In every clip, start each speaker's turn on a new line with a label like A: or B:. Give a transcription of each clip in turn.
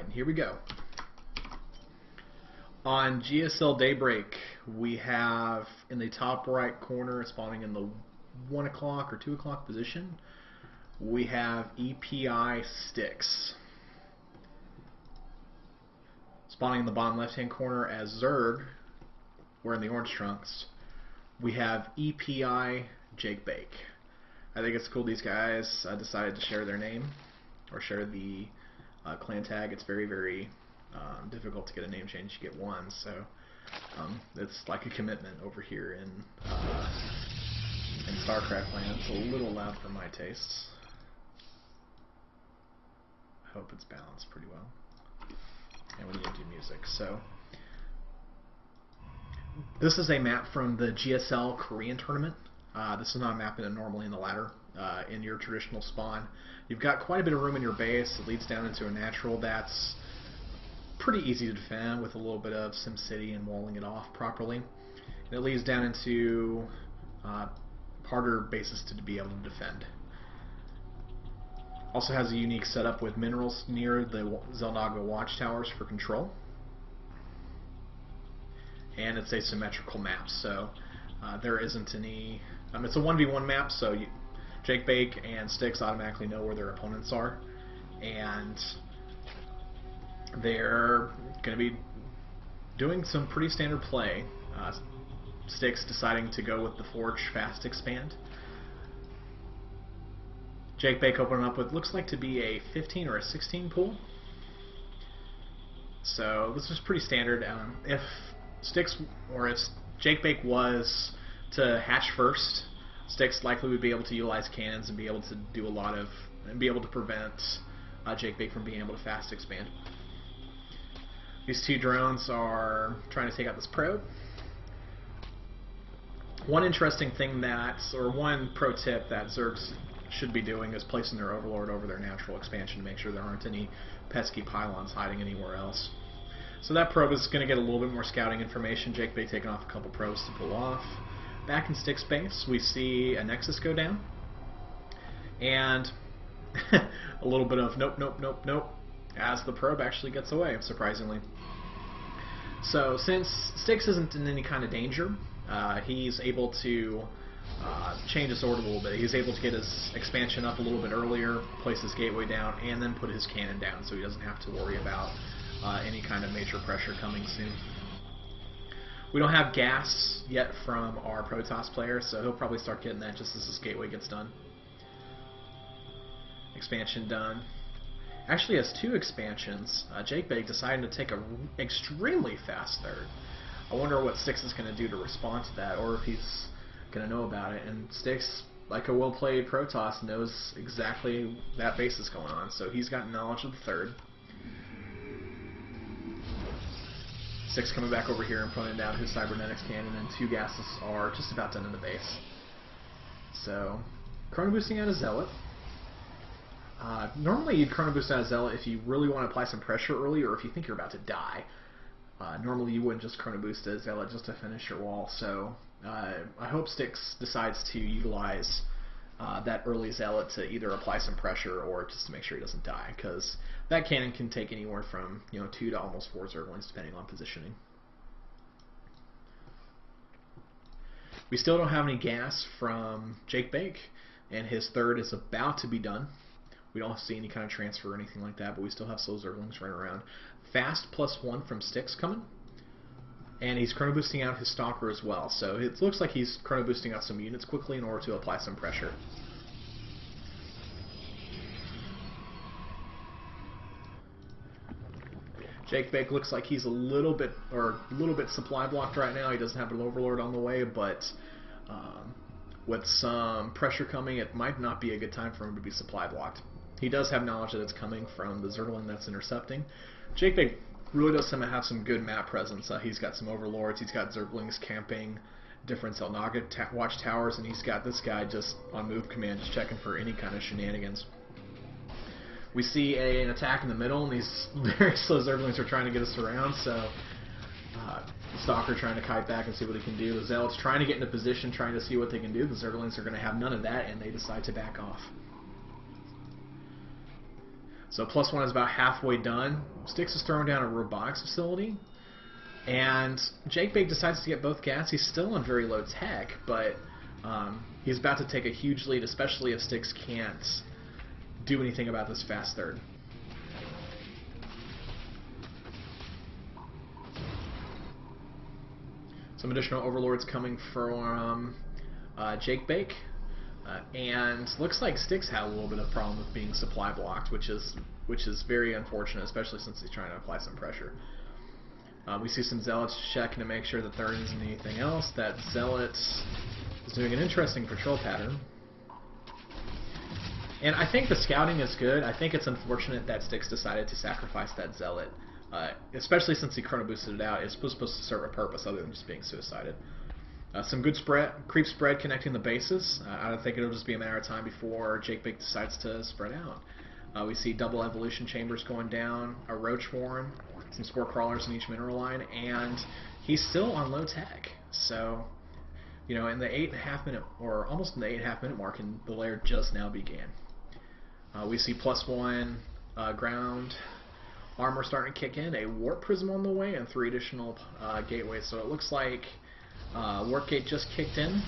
A: Alright, here we go. On GSL Daybreak, we have in the top right corner, spawning in the 1 o'clock or 2 o'clock position, we have ePiStyx. Spawning in the bottom left-hand corner as Zerg, wearing the orange trunks, we have ePiJakeBake. I think it's cool these guys decided to share their name, or share the clan tag. It's very, very difficult to get a name change. You get one, so it's like a commitment over here in StarCraft land. It's a little loud for my tastes. I hope it's balanced pretty well. And we need to do music. So this is a map from the GSL Korean tournament. This is not a map normally in the ladder. In your traditional spawn, you've got quite a bit of room in your base. It leads down into a natural that's pretty easy to defend with a little bit of SimCity and walling it off properly. And it leads down into harder bases to be able to defend. Also has a unique setup with minerals near the Zelnaga watchtowers for control. And it's a symmetrical map, so there isn't any... it's a 1v1 map, so JakeBake and Styx automatically know where their opponents are, and they're going to be doing some pretty standard play. Styx deciding to go with the Forge Fast Expand. JakeBake opening up with looks like to be a 15 or a 16 pool. So this is pretty standard. If Styx or if JakeBake was to hatch first, Styx likely would be able to utilize cannons and be able to do a lot of, and be able to prevent JakeBake from being able to fast expand. These two drones are trying to take out this probe. One interesting thing that, or one pro tip that Zergs should be doing is placing their Overlord over their natural expansion to make sure there aren't any pesky pylons hiding anywhere else. So that probe is going to get a little bit more scouting information. JakeBake taking off a couple probes to pull off. Back in Styx base, we see a Nexus go down, and a little bit of nope, nope, nope, nope, as the probe actually gets away, surprisingly. So since Styx isn't in any kind of danger, he's able to change his order a little bit. He's able to get his expansion up a little bit earlier, place his gateway down, and then put his cannon down, so he doesn't have to worry about any kind of major pressure coming soon. We don't have gas yet from our Protoss player, so he'll probably start getting that just as his gateway gets done. Expansion done. Actually has two expansions. JakeBake decided to take a extremely fast third. I wonder what Styx is going to do to respond to that, or if he's going to know about it. And Styx, like a well-played Protoss, knows exactly that base is going on, so he's got knowledge of the third. Styx coming back over here and putting down his cybernetics cannon, and two gases are just about done in the base. So, chrono boosting out a Zealot. Normally you'd chrono boost out a Zealot if you really want to apply some pressure early, or if you think you're about to die. Normally you wouldn't just chrono boost a Zealot just to finish your wall, so I hope Styx decides to utilize that early Zealot to either apply some pressure or just to make sure he doesn't die, because that cannon can take anywhere from 2 to almost 4 Zerglings depending on positioning. We still don't have any gas from JakeBake, and his third is about to be done. We don't see any kind of transfer or anything like that, but we still have slow Zerglings running around. Fast +1 from Styx coming, and he's chrono boosting out his Stalker as well, so it looks like he's chrono boosting out some units quickly in order to apply some pressure. JakeBake looks like he's a little bit supply blocked right now. He doesn't have an Overlord on the way, but with some pressure coming, it might not be a good time for him to be supply blocked. He does have knowledge that it's coming from the Zergling that's intercepting. JakeBake really does have some good map presence. He's got some Overlords, he's got Zerglings camping different Zelnaga watchtowers, and he's got this guy just on move command, just checking for any kind of shenanigans. We see an attack in the middle, and these very slow Zerglings are trying to get us around, so Stalker trying to kite back and see what he can do. The Zealots trying to get into position, trying to see what they can do. The Zerglings are going to have none of that, and they decide to back off. So +1 is about halfway done. Styx is throwing down a robotics facility. And JakeBake decides to get both gas. He's still on very low tech, but he's about to take a huge lead, especially if Styx can't do anything about this fast third. Some additional overlords coming from JakeBake. And looks like Styx had a little bit of problem with being supply blocked, which is very unfortunate, especially since he's trying to apply some pressure. We see some Zealots checking to make sure that there isn't anything else. That Zealot is doing an interesting patrol pattern. And I think the scouting is good. I think it's unfortunate that Styx decided to sacrifice that Zealot, especially since he chrono boosted it out. It's supposed to serve a purpose other than just being suicided. Some good creep spread connecting the bases. I think it'll just be a matter of time before JakeBake decides to spread out. We see double evolution chambers going down, a roach warren, some spore crawlers in each mineral line, and he's still on low tech. So, you know, in the 8.5 minute, or almost in the 8.5 minute mark, and the lair just now began. We see +1 ground armor starting to kick in, a warp prism on the way, and 3 additional gateways. So it looks like warp gate just kicked in.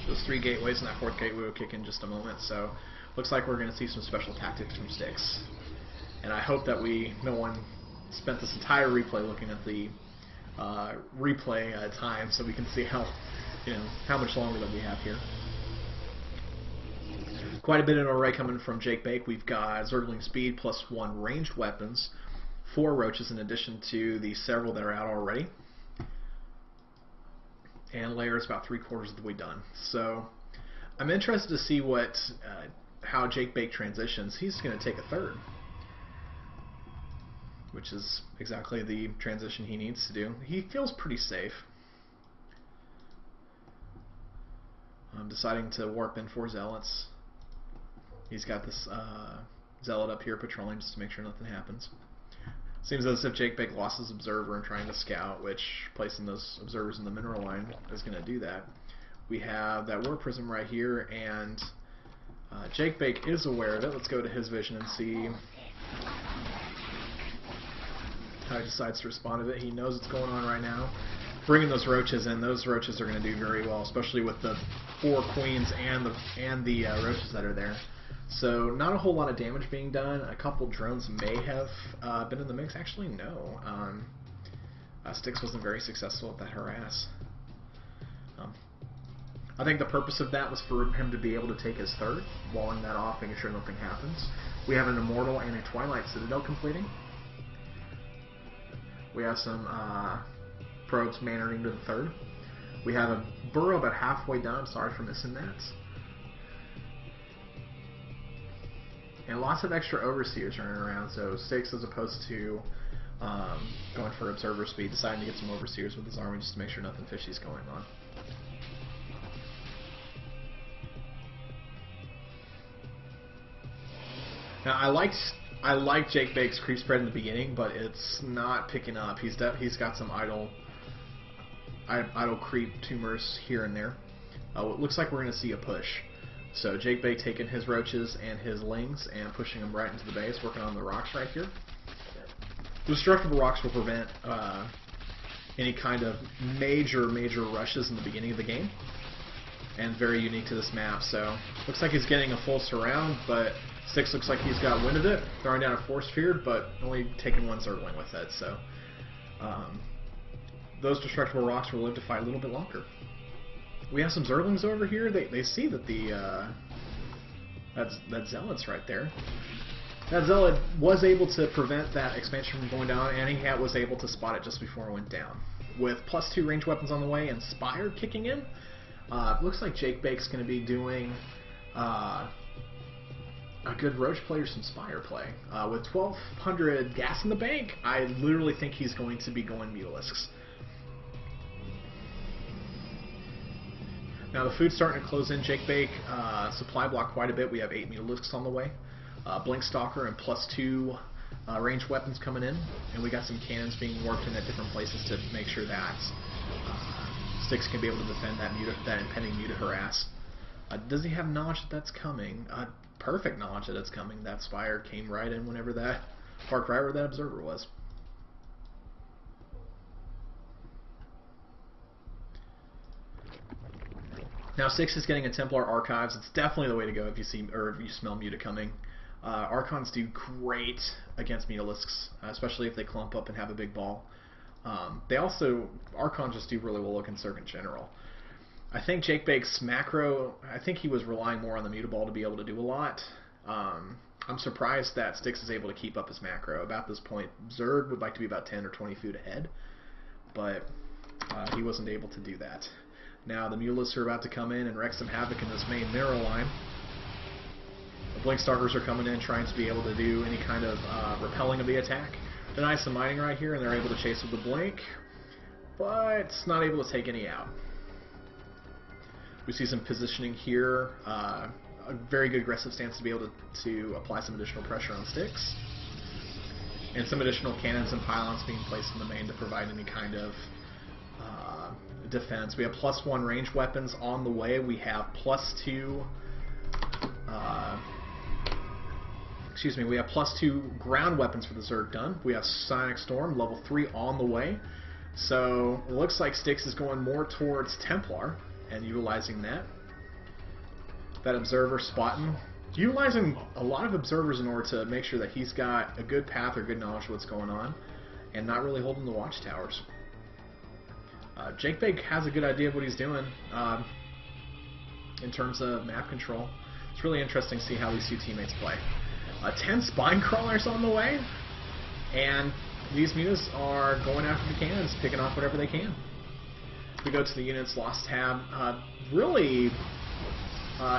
A: Those 3 gateways, and that 4th gateway will kick in just a moment. So looks like we're going to see some special tactics from Styx. And I hope that no one spent this entire replay looking at the replay time, so we can see how much longer that we have here. Quite a bit in array coming from JakeBake. We've got Zergling speed +1 ranged weapons, 4 roaches in addition to the several that are out already. And layer is about 3/4 of the way done. So I'm interested to see how JakeBake transitions. He's going to take a third, which is exactly the transition he needs to do. He feels pretty safe. I'm deciding to warp in 4 Zealots. He's got this Zealot up here patrolling just to make sure nothing happens. Seems as if JakeBake lost his observer and trying to scout, which placing those observers in the mineral line is going to do that. We have that warp prism right here, and JakeBake is aware of it. Let's go to his vision and see how he decides to respond to it. He knows what's going on right now. Bringing those roaches in, those roaches are going to do very well, especially with the 4 queens and the roaches that are there. So not a whole lot of damage being done. A couple drones may have been in the mix. Actually, no. Styx wasn't very successful at that harass. I think the purpose of that was for him to be able to take his third, walling that off, making sure nothing happens. We have an Immortal and a Twilight Citadel completing. We have some probes mannering to the third. We have a burrow about halfway done. Sorry for missing that. And lots of extra overseers running around. So Styx, as opposed to going for observer speed, deciding to get some overseers with his army just to make sure nothing fishy is going on. Now I liked JakeBake's creep spread in the beginning, but it's not picking up. He's got some idle creep tumors here and there. It looks like we're going to see a push. So JakeBake taking his roaches and his lings and pushing them right into the base, working on the rocks right here. The destructible rocks will prevent any kind of major rushes in the beginning of the game, and very unique to this map. So looks like he's getting a full surround, but Styx looks like he's got wind of it, throwing down a force field, but only taking 1 Zergling with it. So those destructible rocks will live to fight a little bit longer. We have some Zerglings over here. They see that that Zealot's right there. That Zealot was able to prevent that expansion from going down, and he was able to spot it just before it went down. With +2 ranged weapons on the way and Spire kicking in, looks like JakeBake's going to be doing a good Roach play or some Spire play. With 1,200 gas in the bank, I literally think he's going to be going Mutalisks. Now the food's starting to close in. JakeBake supply block quite a bit. We have 8 Mutalisks on the way. Blink Stalker and +2 ranged weapons coming in. And we got some cannons being warped in at different places to make sure that Styx can be able to defend that impending muta harass. Does he have knowledge that that's coming? perfect knowledge that it's coming. That Spire came right in whenever that parked right where that observer was. Now Styx is getting a Templar Archives. It's definitely the way to go if you see or if you smell Muta coming. Archons do great against Mutalisks, especially if they clump up and have a big ball. They also, Archons just do really well against Zerg in general. I think JakeBake's macro, I think he was relying more on the Muta Ball to be able to do a lot. I'm surprised that Styx is able to keep up his macro. About this point, Zerg would like to be about 10 or 20 feet ahead, but he wasn't able to do that. Now the Mutalisks are about to come in and wreak some havoc in this main mineral line. The Blink Stalkers are coming in trying to be able to do any kind of repelling of the attack. Deny some mining right here, and they're able to chase with the Blink, but not able to take any out. We see some positioning here, a very good aggressive stance to be able to apply some additional pressure on Styx, and some additional cannons and pylons being placed in the main to provide any kind of defense. We have +1 ranged weapons on the way. We have +2 we have +2 ground weapons for the Zerg done. We have Psionic Storm, level 3 on the way. So it looks like Styx is going more towards Templar and utilizing that. That Observer spotting. Utilizing a lot of Observers in order to make sure that he's got a good path or good knowledge of what's going on and not really holding the watchtowers. JakeBake has a good idea of what he's doing in terms of map control. It's really interesting to see how these two teammates play. 10 Spine Crawlers on the way, and these mutas are going after the cannons, picking off whatever they can. We go to the units lost tab. Really,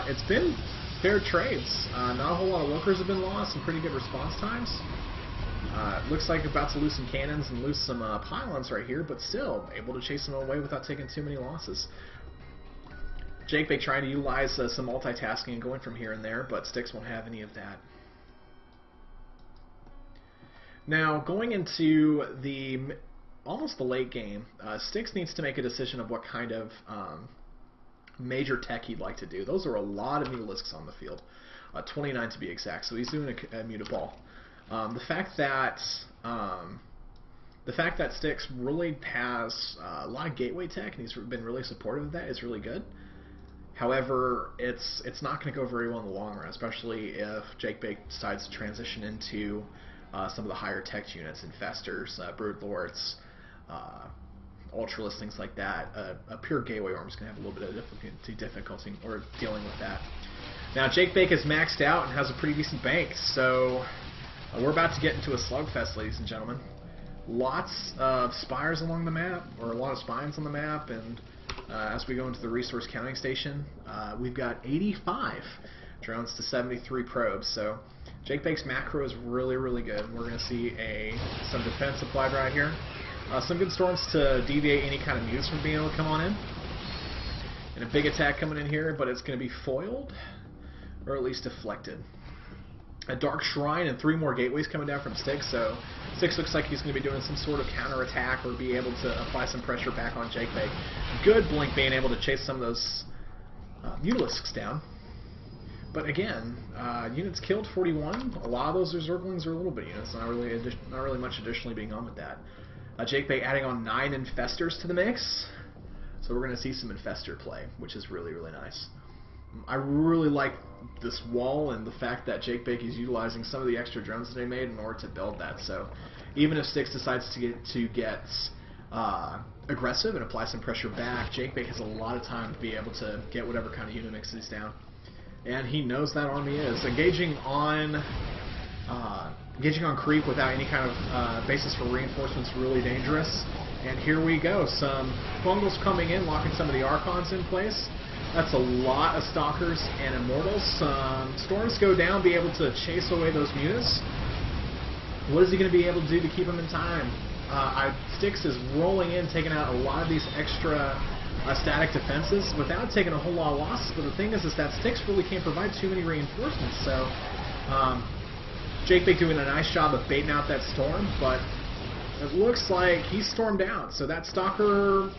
A: it's been fair trades. Not a whole lot of workers have been lost, and pretty good response times. Looks like about to lose some cannons and lose some pylons right here, but still able to chase them away without taking too many losses. JakeBake trying to utilize some multitasking and going from here and there, but Styx won't have any of that. Now, going into almost the late game, Styx needs to make a decision of what kind of major tech he'd like to do. Those are a lot of Mutalisks on the field, 29 to be exact, so he's doing a Muta Ball. The fact that Styx really has a lot of gateway tech, and he's been really supportive of that, is really good. However, it's not going to go very well in the long run, especially if JakeBake decides to transition into some of the higher tech units, Infestors, Broodlords, Ultralists, things like that. A pure gateway arm is going to have a little bit of difficulty or dealing with that. Now, JakeBake is maxed out and has a pretty decent bank, so we're about to get into a slugfest, ladies and gentlemen. Lots of spires along the map, or a lot of spines on the map, and as we go into the resource counting station, we've got 85 drones to 73 probes, so JakeBake's macro is really, really good. We're going to see some defense applied right here. Some good storms to deviate any kind of mutas from being able to come on in. And a big attack coming in here, but it's going to be foiled, or at least deflected. A Dark Shrine and 3 more gateways coming down from Styx, so Styx looks like he's going to be doing some sort of counter-attack or be able to apply some pressure back on JakeBake. Good Blink being able to chase some of those Mutalisks down. But again, units killed 41. A lot of those are Zerglings or little bit units, not really much additionally being on with that. JakeBake adding on 9 Infestors to the mix, so we're going to see some Infestor play, which is really, really nice. I really like this wall and the fact that JakeBake is utilizing some of the extra drones that they made in order to build that. So even if Styx decides to get aggressive and apply some pressure back, JakeBake has a lot of time to be able to get whatever kind of unit mix he's down. And he knows that army is. Engaging on creep without any kind of basis for reinforcements is really dangerous. And here we go. Some Fungals coming in, locking some of the Archons in place. That's a lot of Stalkers and Immortals. Storms go down, be able to chase away those mutas. What is he going to be able to do to keep them in time? Styx is rolling in, taking out a lot of these extra static defenses without taking a whole lot of losses. But the thing is that Styx really can't provide too many reinforcements. So JakeBake doing a nice job of baiting out that storm, but it looks like he's stormed out. So that Stalker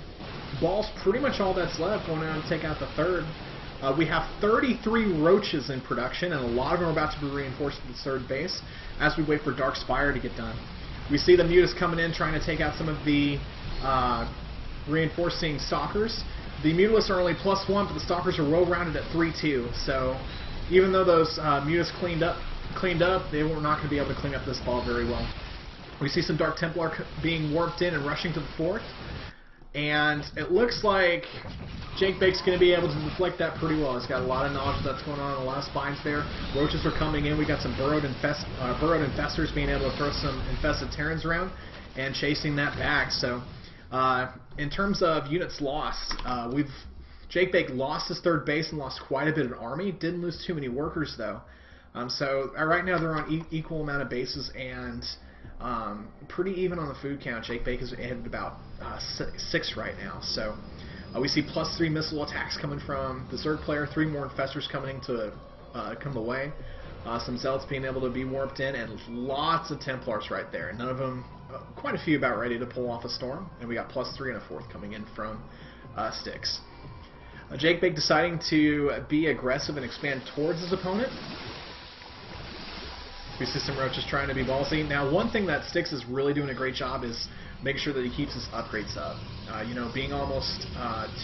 A: ball's pretty much all that's left, going out and take out the third. We have 33 roaches in production, and a lot of them are about to be reinforced to the third base as we wait for Dark Spire to get done. We see the Mutas coming in trying to take out some of the reinforcing Stalkers. The Mutalisks are only +1, but the Stalkers are well-rounded at 3-2. So even though those Mutas cleaned up, they were not going to be able to clean up this ball very well. We see some Dark Templar being warped in and rushing to the fourth. And it looks like ePiJakeBake's going to be able to deflect that pretty well. He's got a lot of knowledge of that's going on, a lot of spines there. Roaches are coming in. We got some burrowed infestors being able to throw some infested Terrans around and chasing that back. So in terms of units lost, ePiJakeBake lost his third base and lost quite a bit of army. Didn't lose too many workers though. So right now they're on equal amount of bases and pretty even on the food count. ePiJakeBake is at about 6 right now. So we see +3 missile attacks coming from the Zerg player, 3 more infestors coming to come the way. Some Zealots being able to be warped in, and lots of Templars right there. None of them, quite a few about ready to pull off a storm. And we got +3 and a 4th coming in from Styx. ePiJakeBake deciding to be aggressive and expand towards his opponent. We see some roaches trying to be ballsy. Now, one thing that Styx is really doing a great job is making sure that he keeps his upgrades up. You know, being almost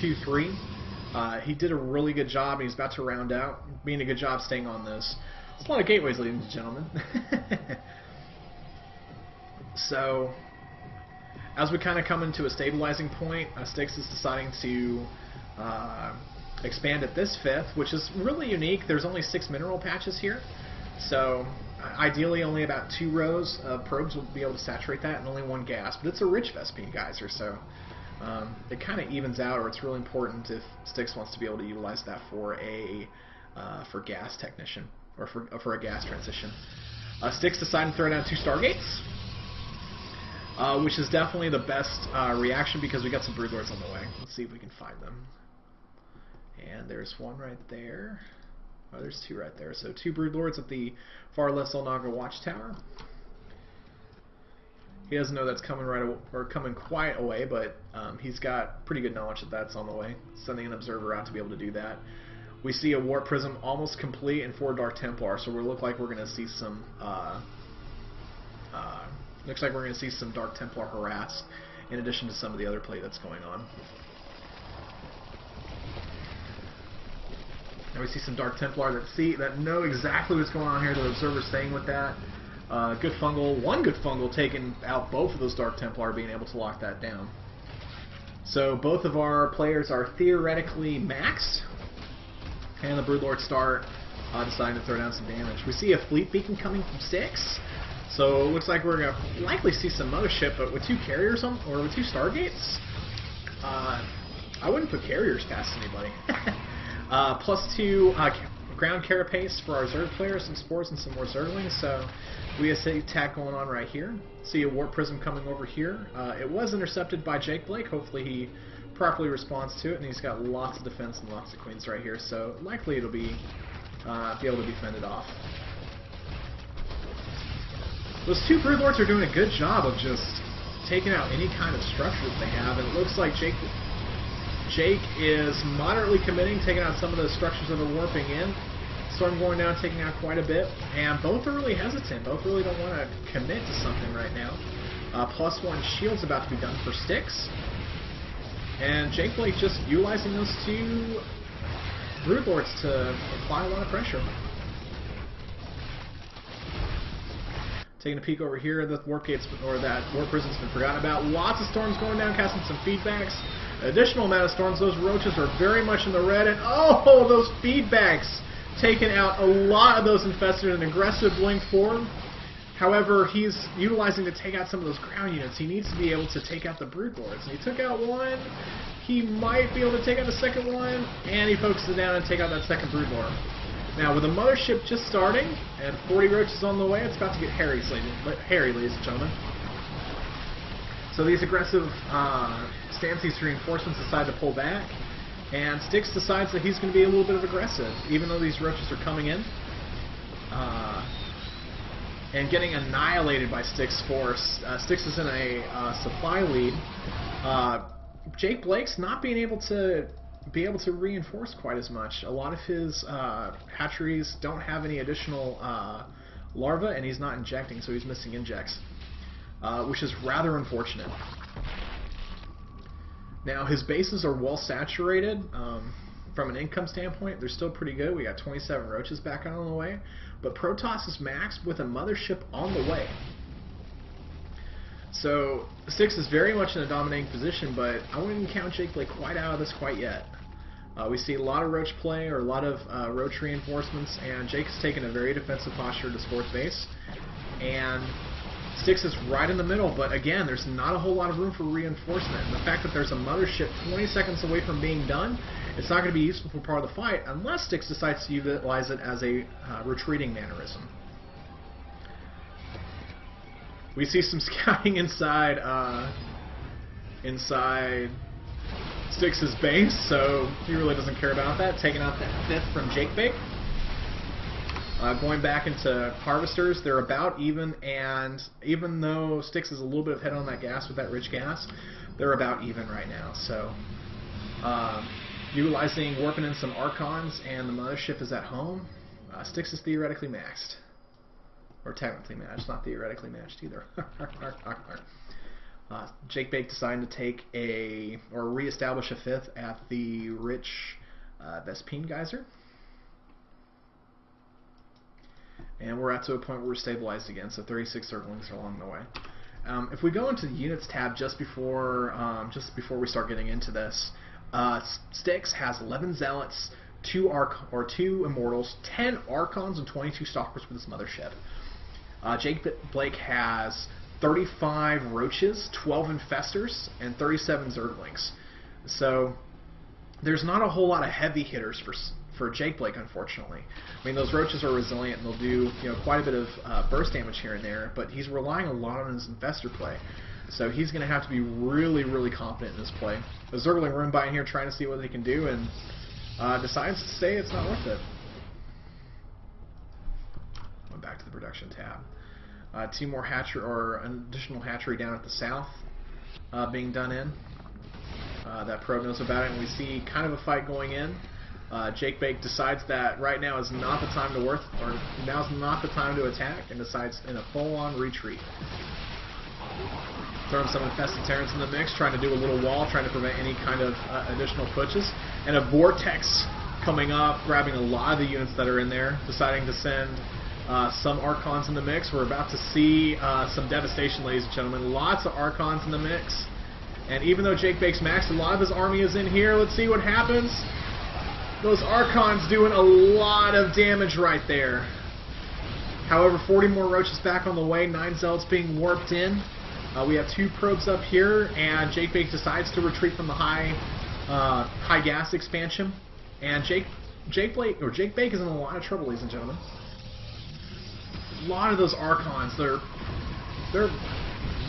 A: 2-3, he did a really good job, and he's about to round out, being a good job staying on this. It's a lot of gateways, ladies and gentlemen. So, as we kind of come into a stabilizing point, Styx is deciding to expand at this 5th, which is really unique. There's only 6 mineral patches here, so ideally only about 2 rows of probes will be able to saturate that, and only 1 gas. But it's a rich Vespene geyser, so it kind of evens out, or it's really important if Styx wants to be able to utilize that for a gas technician, or for a gas transition. Styx decided to throw down 2 Stargates, which is definitely the best reaction because we got some Broodlords on the way. Let's see if we can find them. And there's 1 right there. Oh, there's 2 right there. So 2 Broodlords at the far left Solnaga Watchtower. He doesn't know that's coming coming quite away, but he's got pretty good knowledge that that's on the way. Sending an observer out to be able to do that. We see a Warp Prism almost complete and 4 Dark Templar, so we look like we're going to see some Dark Templar harass in addition to some of the other play that's going on. And we see some Dark Templar that know exactly what's going on here. The observer's staying with that. One good fungal taking out both of those Dark Templar, being able to lock that down. So both of our players are theoretically maxed, and the Broodlords start deciding to throw down some damage. We see a fleet beacon coming from Styx, so it looks like we're going to likely see some mothership, but with 2 carriers or with 2 Stargates, I wouldn't put carriers past anybody. +2 ground carapace for our Zerg players, some spores and some more Zerglings, so we have a attack going on right here. See a Warp Prism coming over here. It was intercepted by ePiJakeBake. Hopefully he properly responds to it, and he's got lots of defense and lots of queens right here, so likely it'll be able to be fended off. Those 2 Broodlords are doing a good job of just taking out any kind of structure that they have, and it looks like Jake is moderately committing, taking out some of the structures that are warping in. Storm going down, taking out quite a bit, and both are really hesitant. Both really don't want to commit to something right now. +1 shield's about to be done for Styx, and ePiJakeBake just utilizing those 2 Broodlords to apply a lot of pressure. Taking a peek over here, the Warp Gates, or that Warp Prism's been forgotten about. Lots of storms going down, casting some feedbacks. Additional amount of storms. Those roaches are very much in the red, and oh, those feedbacks taking out a lot of those infested in an aggressive link form. However, he's utilizing to take out some of those ground units. He needs to be able to take out the Broodlords, and he took out 1. He might be able to take out the second one, and he focuses down and take out that second Broodlord. Now, with the mothership just starting and 40 roaches on the way, it's about to get hairy, ladies and gentlemen. So these aggressive Stances reinforcements decide to pull back, and Styx decides that he's going to be a little bit of aggressive, even though these roaches are coming in and getting annihilated by Styx force. Styx is in a supply lead. ePiJakeBake's not being able to be able to reinforce quite as much. A lot of his hatcheries don't have any additional larvae, and he's not injecting, so he's missing injects, which is rather unfortunate. Now, his bases are well saturated. From an income standpoint, they're still pretty good. We got 27 roaches back on the way, but Protoss is maxed with a mothership on the way. So Styx is very much in a dominating position, but I wouldn't count JakeBake quite out of this quite yet. We see a lot of roach play, or a lot of roach reinforcements, and Jake has taken a very defensive posture to his fourth base. And Styx is right in the middle, but again, there's not a whole lot of room for reinforcement. And the fact that there's a mothership 20 seconds away from being done, it's not going to be useful for part of the fight unless Styx decides to utilize it as a retreating mannerism. We see some scouting inside Styx's base, so he really doesn't care about that. Taking out that 5th from JakeBake. Going back into harvesters, they're about even, and even though Styx is a little bit ahead on that gas with that rich gas, they're about even right now. So, utilizing, warping in some Archons, and the mothership is at home. Styx is theoretically maxed. Or technically matched, not theoretically matched either. JakeBake deciding to take or reestablish a 5th at the rich Vespine geyser. And we're to a point where we're stabilized again, so 36 Zerglings are along the way. If we go into the units tab just before we start getting into this, Styx has 11 Zealots, 2 Immortals, 10 Archons, and 22 Stalkers with his mothership. JakeBake has 35 Roaches, 12 Infestors, and 37 Zerglings. So there's not a whole lot of heavy hitters for JakeBake, unfortunately. I mean, those Roaches are resilient and they'll do quite a bit of burst damage here and there, but he's relying a lot on his Infestor play. So he's going to have to be really, really confident in this play. The Zergling run by in here trying to see what they can do, and decides to say it's not worth it. Went back to the production tab. 2 more hatchery, or an additional hatchery down at the south being done in. That probe knows about it, and we see kind of a fight going in. JakeBake decides that right now is not the time to now's not the time to attack, and decides in a full-on retreat. Throwing some infested Terrans in the mix, trying to do a little wall, trying to prevent any kind of additional pushes, and a vortex coming up, grabbing a lot of the units that are in there, deciding to send some Archons in the mix. We're about to see some devastation, ladies and gentlemen. Lots of Archons in the mix. And even though JakeBake's maxed, a lot of his army is in here. Let's see what happens. Those Archons doing a lot of damage right there. However, 40 more Roaches back on the way. 9 Zealots being warped in. We have 2 probes up here, and JakeBake decides to retreat from the high gas expansion. And JakeBake is in a lot of trouble, ladies and gentlemen. A lot of those Archons, they're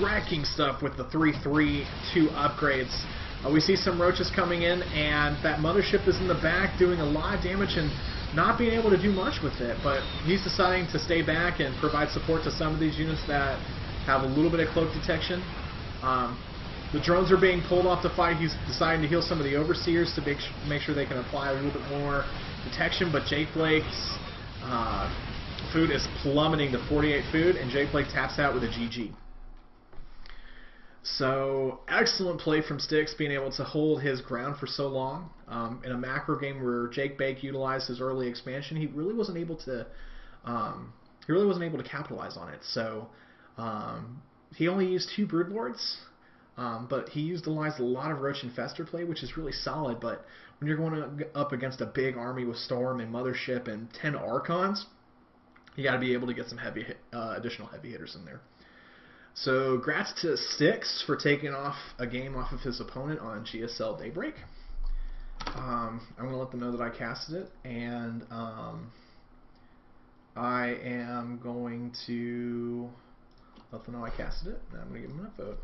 A: wrecking stuff with the 3/3/2 upgrades. We see some Roaches coming in, and that mothership is in the back doing a lot of damage and not being able to do much with it, but he's deciding to stay back and provide support to some of these units that have a little bit of cloak detection. The drones are being pulled off the fight. He's deciding to heal some of the Overseers to make sure they can apply a little bit more detection, but JakeBake's food is plummeting to 48 food, and JakeBake taps out with a GG. So, excellent play from Styx, being able to hold his ground for so long. In a macro game where JakeBake utilized his early expansion, he really wasn't able to capitalize on it. So, he only used 2 Broodlords, but he utilized a lot of Roach Infestor play, which is really solid. But when you're going up against a big army with Storm and Mothership and 10 Archons, you got to be able to get some additional heavy hitters in there. So, grats to Styx for taking off a game off of his opponent on GSL Daybreak. I'm going to let them know that I casted it, and I am going to let them know I casted it, and I'm going to give them a vote.